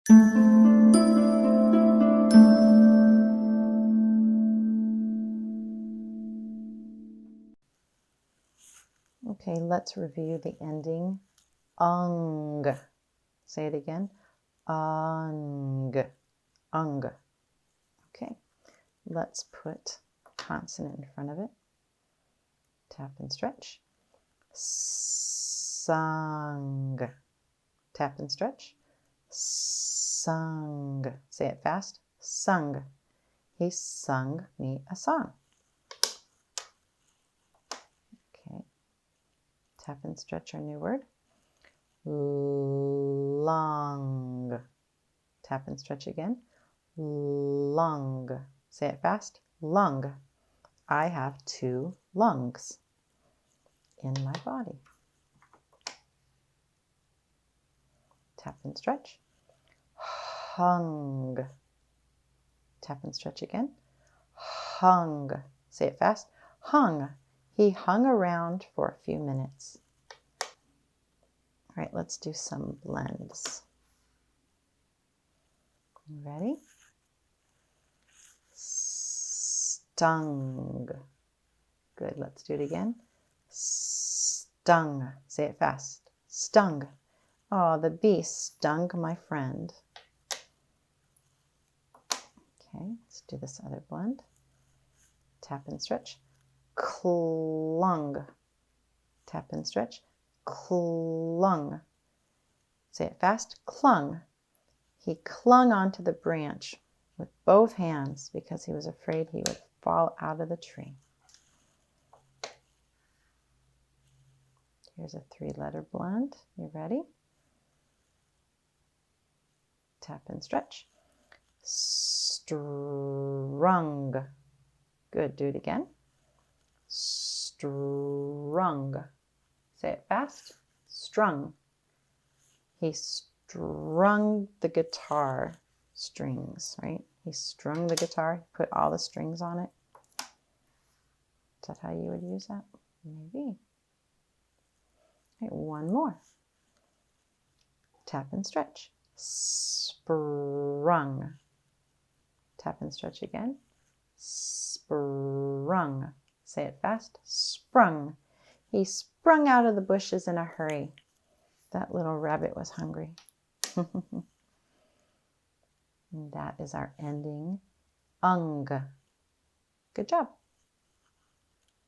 Okay, let's review the ending ung. Say it again. Ung. Ung. Okay, let's put consonant in front of it. Tap and stretch. Sung. Tap and stretch. Sung. Say it fast. Sung. He sung me a song. Okay. Tap and stretch our new word. Lung. Tap and stretch again. Lung. Say it fast. Lung. I have 2 lungs in my body. Tap and stretch. Hung. Tap and stretch again. Hung. Say it fast. Hung. He hung around for a few minutes. All right, let's do some blends. Ready? Stung. Good, let's do it again. Stung. Say it fast. Stung. Oh, the bee stung my friend. Okay, let's do this other blend. Tap and stretch. Clung. Tap and stretch. Clung. Say it fast. Clung. He clung onto the branch with both hands because he was afraid he would fall out of the tree. Here's a 3-letter blend. You ready? Tap and stretch. Strung. Good. Do it again. Strung. Say it fast. Strung. He strung the guitar strings, right? He strung the guitar, put all the strings on it. Is that how you would use that? Maybe. Okay, one more. Tap and stretch. Sprung. Tap and stretch again. Sprung. Say it fast. Sprung. He sprung out of the bushes in a hurry. That little rabbit was hungry. And that is our ending ung. Good job.